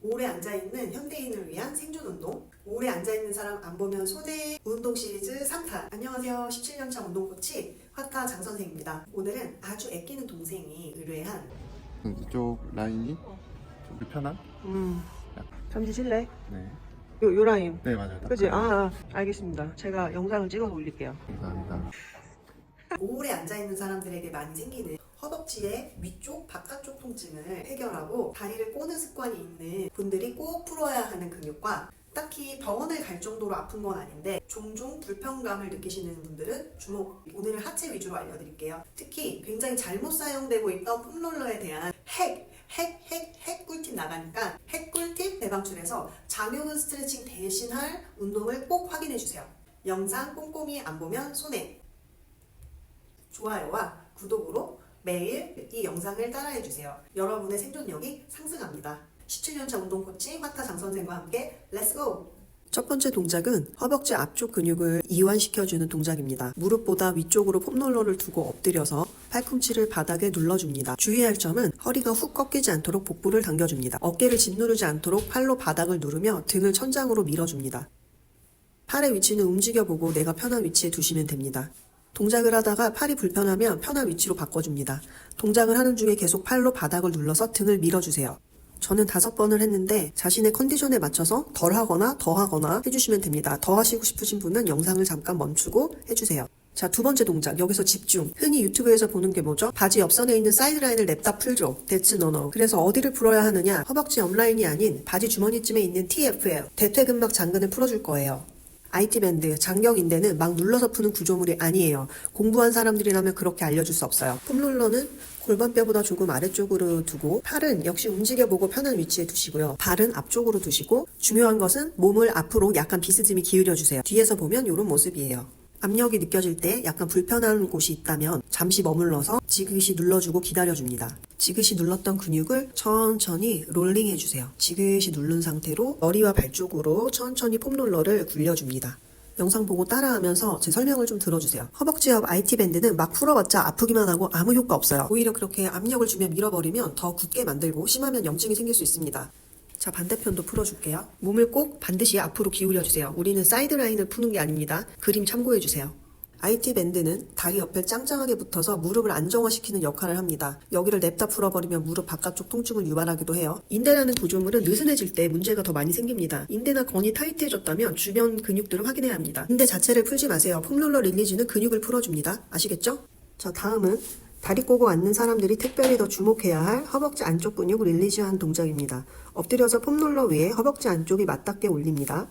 오래 앉아있는 현대인을 위한 생존 운동. 오래 앉아있는 사람 안 보면 손해 운동 시리즈 3탄. 안녕하세요. 17년차 운동 코치 화타 장 선생입니다. 오늘은 아주 아끼는 동생이 의뢰한 이쪽 라인이 좀 불편한? 잠시 실래? 네. 요 라인. 네, 맞아요. 그치? 알겠습니다. 제가 영상을 찍어서 올릴게요. 감사합니다. 오래 앉아있는 사람들에게 많이 생기는 허벅지의 위쪽, 바깥쪽 통증을 해결하고 다리를 꼬는 습관이 있는 분들이 꼭 풀어야 하는 근육과 딱히 병원을 갈 정도로 아픈 건 아닌데 종종 불편감을 느끼시는 분들은 주목. 오늘은 하체 위주로 알려드릴게요. 특히 굉장히 잘못 사용되고 있던 폼롤러에 대한 핵 꿀팁 나가니까 핵 꿀팁 대방출해서 장요근 스트레칭 대신할 운동을 꼭 확인해주세요. 영상 꼼꼼히 안 보면 손해. 좋아요와 구독으로 매일 이 영상을 따라해주세요. 여러분의 생존력이 상승합니다. 17년차 운동 코치 화타 장 선생과 함께 렛츠고! 첫 번째 동작은 허벅지 앞쪽 근육을 이완시켜주는 동작입니다. 무릎보다 위쪽으로 폼롤러를 두고 엎드려서 팔꿈치를 바닥에 눌러줍니다. 주의할 점은 허리가 훅 꺾이지 않도록 복부를 당겨줍니다. 어깨를 짓누르지 않도록 팔로 바닥을 누르며 등을 천장으로 밀어줍니다. 팔의 위치는 움직여보고 내가 편한 위치에 두시면 됩니다. 동작을 하다가 팔이 불편하면 편한 위치로 바꿔줍니다. 동작을 하는 중에 계속 팔로 바닥을 눌러서 등을 밀어주세요. 저는 5번을 했는데 자신의 컨디션에 맞춰서 덜 하거나 더 하거나 해주시면 됩니다. 더 하시고 싶으신 분은 영상을 잠깐 멈추고 해주세요. 자, 두 번째 동작. 여기서 집중. 흔히 유튜브에서 보는 게 뭐죠? 바지 옆선에 있는 사이드라인을 냅다 풀죠. That's no. 그래서 어디를 풀어야 하느냐? 허벅지 옆라인이 아닌 바지 주머니쯤에 있는 TFL, 대퇴근막 장근을 풀어줄 거예요. IT 밴드, 장경인대는 막 눌러서 푸는 구조물이 아니에요. 공부한 사람들이라면 그렇게 알려줄 수 없어요. 폼롤러는 골반뼈보다 조금 아래쪽으로 두고 팔은 역시 움직여보고 편한 위치에 두시고요. 발은 앞쪽으로 두시고 중요한 것은 몸을 앞으로 약간 비스듬히 기울여주세요. 뒤에서 보면 이런 모습이에요. 압력이 느껴질 때 약간 불편한 곳이 있다면 잠시 머물러서 지그시 눌러주고 기다려줍니다. 지그시 눌렀던 근육을 천천히 롤링 해주세요. 지그시 누른 상태로 머리와 발 쪽으로 천천히 폼롤러를 굴려줍니다. 영상 보고 따라하면서 제 설명을 좀 들어주세요. 허벅지 옆 IT 밴드는 막 풀어봤자 아프기만 하고 아무 효과 없어요. 오히려 그렇게 압력을 주면 밀어버리면 더 굳게 만들고 심하면 염증이 생길 수 있습니다. 자, 반대편도 풀어줄게요. 몸을 꼭 반드시 앞으로 기울여주세요. 우리는 사이드라인을 푸는 게 아닙니다. 그림 참고해주세요. IT 밴드는 다리 옆에 짱짱하게 붙어서 무릎을 안정화시키는 역할을 합니다. 여기를 냅다 풀어버리면 무릎 바깥쪽 통증을 유발하기도 해요. 인대라는 구조물은 느슨해질 때 문제가 더 많이 생깁니다. 인대나 건이 타이트해졌다면 주변 근육들을 확인해야 합니다. 인대 자체를 풀지 마세요. 폼롤러 릴리즈는 근육을 풀어줍니다. 아시겠죠? 자, 다음은 다리 꼬고 앉는 사람들이 특별히 더 주목해야 할 허벅지 안쪽 근육 릴리즈한 동작입니다. 엎드려서 폼롤러 위에 허벅지 안쪽이 맞닿게 올립니다.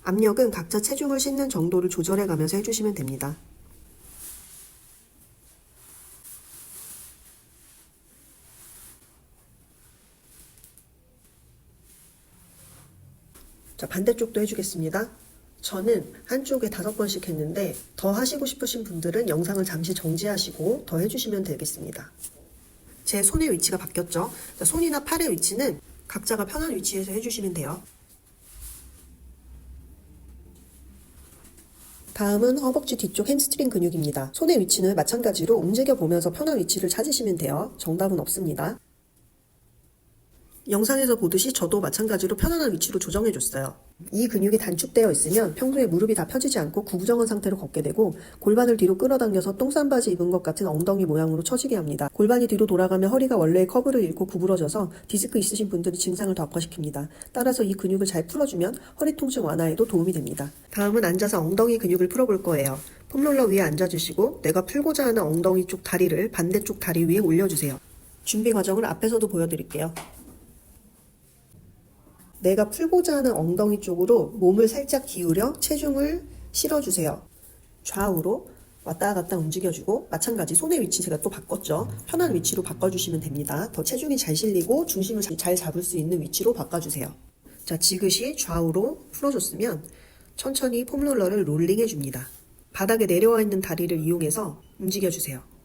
압력은 각자 체중을 싣는 정도를 조절해 가면서 해주시면 됩니다. 자, 반대쪽도 해주겠습니다. 저는 한쪽에 5번씩 했는데 더 하시고 싶으신 분들은 영상을 잠시 정지하시고 더 해주시면 되겠습니다. 제 손의 위치가 바뀌었죠? 자, 손이나 팔의 위치는 각자가 편한 위치에서 해주시면 돼요. 다음은 허벅지 뒤쪽 햄스트링 근육입니다. 손의 위치는 마찬가지로 움직여보면서 편한 위치를 찾으시면 돼요. 정답은 없습니다. 영상에서 보듯이 저도 마찬가지로 편안한 위치로 조정해줬어요. 이 근육이 단축되어 있으면 평소에 무릎이 다 펴지지 않고 구부정한 상태로 걷게 되고 골반을 뒤로 끌어당겨서 똥싼 바지 입은 것 같은 엉덩이 모양으로 처지게 합니다. 골반이 뒤로 돌아가면 허리가 원래의 커브를 잃고 구부러져서 디스크 있으신 분들이 증상을 더 악화시킵니다. 따라서 이 근육을 잘 풀어주면 허리 통증 완화에도 도움이 됩니다. 다음은 앉아서 엉덩이 근육을 풀어볼 거예요. 폼롤러 위에 앉아주시고 내가 풀고자 하는 엉덩이 쪽 다리를 반대쪽 다리 위에 올려주세요. 준비 과정을 앞에서도 보여드릴게요. 내가 풀고자 하는 엉덩이 쪽으로 몸을 살짝 기울여 체중을 실어주세요. 좌우로 왔다 갔다 움직여주고 마찬가지 손의 위치 제가 또 바꿨죠. 편한 위치로 바꿔주시면 됩니다. 더 체중이 잘 실리고 중심을 잘 잡을 수 있는 위치로 바꿔주세요. 자, 지그시 좌우로 풀어줬으면 천천히 폼롤러를 롤링 해줍니다. 바닥에 내려와 있는 다리를 이용해서 움직여주세요.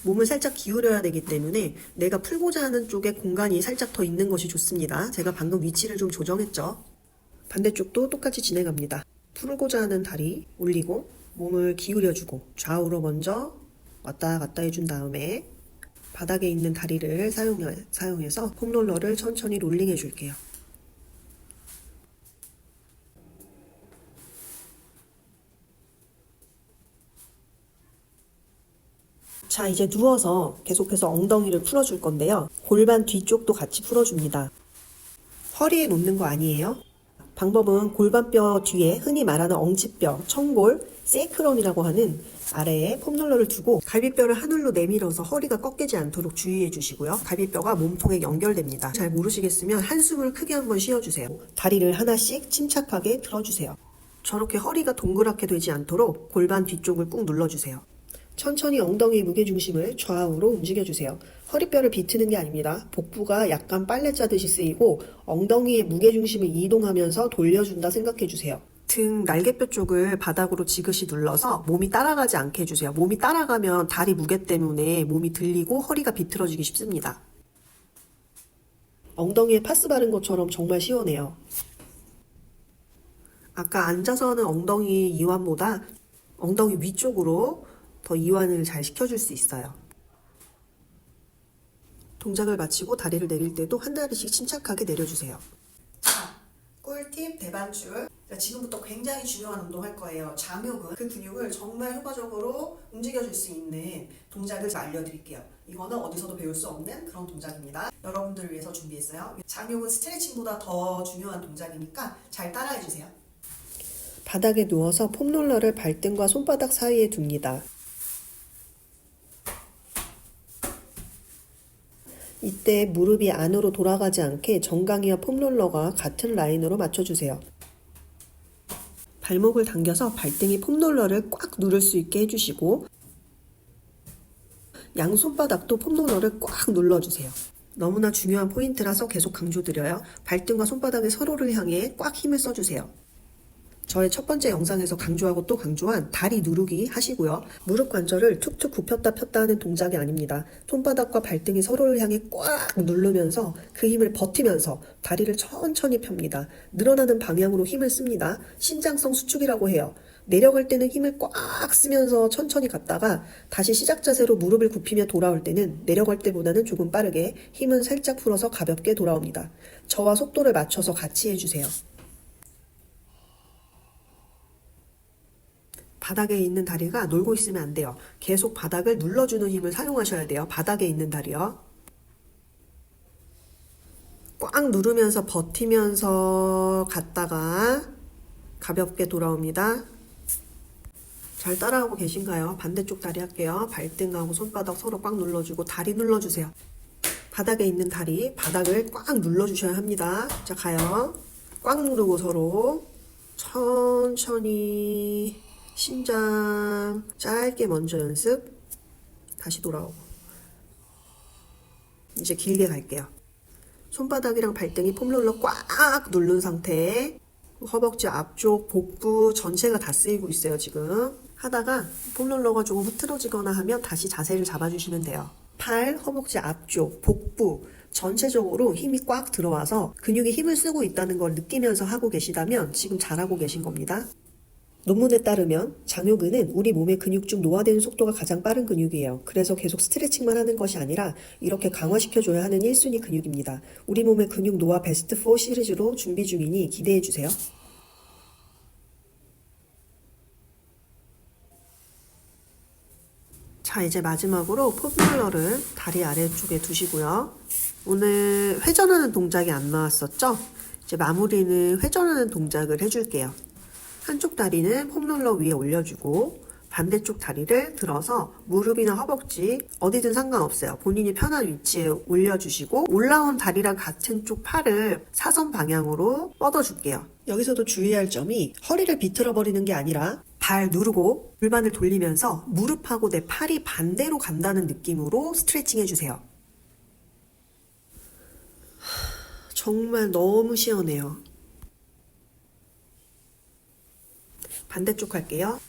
몸을 살짝 기울여야 되기 때문에 내가 풀고자 하는 쪽에 공간이 살짝 더 있는 것이 좋습니다. 제가 방금 위치를 좀 조정했죠. 반대쪽도 똑같이 진행합니다. 풀고자 하는 다리 올리고 몸을 기울여주고 좌우로 먼저 왔다 갔다 해준 다음에 바닥에 있는 다리를 사용해서 폼롤러를 천천히 롤링해 줄게요. 자, 이제 누워서 계속해서 엉덩이를 풀어줄 건데요. 골반 뒤쪽도 같이 풀어줍니다. 허리에 놓는 거 아니에요. 방법은 골반뼈 뒤에 흔히 말하는 엉치뼈, 청골, 세이크럼이라고 하는 아래에 폼롤러를 두고 갈비뼈를 하늘로 내밀어서 허리가 꺾이지 않도록 주의해 주시고요. 갈비뼈가 몸통에 연결됩니다. 잘 모르시겠으면 한숨을 크게 한번 쉬어주세요. 다리를 하나씩 침착하게 들어주세요. 저렇게 허리가 동그랗게 되지 않도록 골반 뒤쪽을 꾹 눌러주세요. 천천히 엉덩이 무게중심을 좌우로 움직여주세요. 허리뼈를 비트는 게 아닙니다. 복부가 약간 빨래 짜듯이 쓰이고 엉덩이의 무게중심을 이동하면서 돌려준다 생각해주세요. 등 날개뼈 쪽을 바닥으로 지그시 눌러서 몸이 따라가지 않게 해주세요. 몸이 따라가면 다리 무게 때문에 몸이 들리고 허리가 비틀어지기 쉽습니다. 엉덩이에 파스 바른 것처럼 정말 시원해요. 아까 앉아서 하는 엉덩이 이완보다 엉덩이 위쪽으로 더 이완을 잘 시켜줄 수 있어요. 동작을 마치고 다리를 내릴 때도 한 다리씩 침착하게 내려주세요. 자, 꿀팁 대반출. 자, 지금부터 굉장히 중요한 운동 할 거예요. 장요근. 그 근육을 정말 효과적으로 움직여줄 수 있는 동작을 알려드릴게요. 이거는 어디서도 배울 수 없는 그런 동작입니다. 여러분들을 위해서 준비했어요. 장요근 스트레칭보다 더 중요한 동작이니까 잘 따라해주세요. 바닥에 누워서 폼롤러를 발등과 손바닥 사이에 둡니다. 이때 무릎이 안으로 돌아가지 않게 정강이와 폼롤러가 같은 라인으로 맞춰주세요. 발목을 당겨서 발등이 폼롤러를 꽉 누를 수 있게 해주시고 양손바닥도 폼롤러를 꽉 눌러주세요. 너무나 중요한 포인트라서 계속 강조드려요. 발등과 손바닥이 서로를 향해 꽉 힘을 써주세요. 저의 첫 번째 영상에서 강조하고 또 강조한 다리 누르기 하시고요. 무릎 관절을 툭툭 굽혔다 폈다 하는 동작이 아닙니다. 손바닥과 발등이 서로를 향해 꽉 누르면서 그 힘을 버티면서 다리를 천천히 펴니다. 늘어나는 방향으로 힘을 씁니다. 신장성 수축이라고 해요. 내려갈 때는 힘을 꽉 쓰면서 천천히 갔다가 다시 시작 자세로 무릎을 굽히며 돌아올 때는 내려갈 때보다는 조금 빠르게 힘은 살짝 풀어서 가볍게 돌아옵니다. 저와 속도를 맞춰서 같이 해주세요. 바닥에 있는 다리가 놀고 있으면 안 돼요. 계속 바닥을 눌러주는 힘을 사용하셔야 돼요. 바닥에 있는 다리요. 꽉 누르면서 버티면서 갔다가 가볍게 돌아옵니다. 잘 따라하고 계신가요? 반대쪽 다리 할게요. 발등하고 손바닥 서로 꽉 눌러주고 다리 눌러주세요. 바닥에 있는 다리, 바닥을 꽉 눌러주셔야 합니다. 자, 가요. 꽉 누르고 서로 천천히 신장 짧게 먼저 연습. 다시 돌아오고. 이제 길게 갈게요. 손바닥이랑 발등이 폼롤러 꽉 누른 상태에 허벅지 앞쪽, 복부 전체가 다 쓰이고 있어요, 지금. 하다가 폼롤러가 조금 흐트러지거나 하면 다시 자세를 잡아주시면 돼요. 팔, 허벅지 앞쪽, 복부 전체적으로 힘이 꽉 들어와서 근육이 힘을 쓰고 있다는 걸 느끼면서 하고 계시다면 지금 잘하고 계신 겁니다. 논문에 따르면 장요근은 우리 몸의 근육 중 노화되는 속도가 가장 빠른 근육이에요. 그래서 계속 스트레칭만 하는 것이 아니라 이렇게 강화시켜줘야 하는 1순위 근육입니다. 우리 몸의 근육 노화 베스트 4 시리즈로 준비 중이니 기대해주세요. 자, 이제 마지막으로 폼롤러를 다리 아래쪽에 두시고요. 오늘 회전하는 동작이 안 나왔었죠? 이제 마무리는 회전하는 동작을 해줄게요. 한쪽 다리는 폼롤러 위에 올려주고 반대쪽 다리를 들어서 무릎이나 허벅지 어디든 상관없어요. 본인이 편한 위치에 올려주시고 올라온 다리랑 같은 쪽 팔을 사선 방향으로 뻗어줄게요. 여기서도 주의할 점이 허리를 비틀어 버리는 게 아니라 발 누르고 골반을 돌리면서 무릎하고 내 팔이 반대로 간다는 느낌으로 스트레칭 해주세요. 정말 너무 시원해요. 반대쪽 할게요.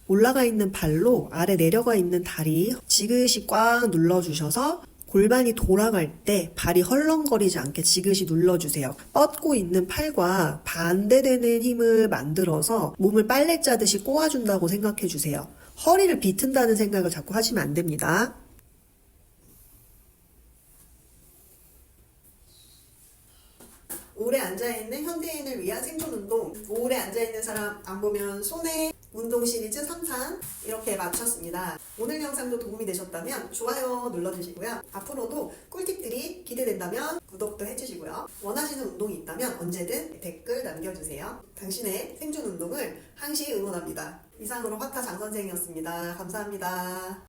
올라가 있는 발로 아래 내려가 있는 다리 지그시 꽉 눌러주셔서 골반이 돌아갈 때 발이 헐렁거리지 않게 지그시 눌러주세요. 뻗고 있는 팔과 반대되는 힘을 만들어서 몸을 빨래 짜듯이 꼬아준다고 생각해주세요. 허리를 비튼다는 생각을 자꾸 하시면 안 됩니다. 오래 앉아있는 현대인을 위한 생존 운동. 오래 앉아있는 사람 안 보면 손해. 운동 시리즈 3상 이렇게 마쳤습니다. 오늘 영상도 도움이 되셨다면 좋아요 눌러주시고요. 앞으로도 꿀팁들이 기대된다면 구독도 해주시고요. 원하시는 운동이 있다면 언제든 댓글 남겨주세요. 당신의 생존 운동을 항시 응원합니다. 이상으로 화타 장선생이었습니다. 감사합니다.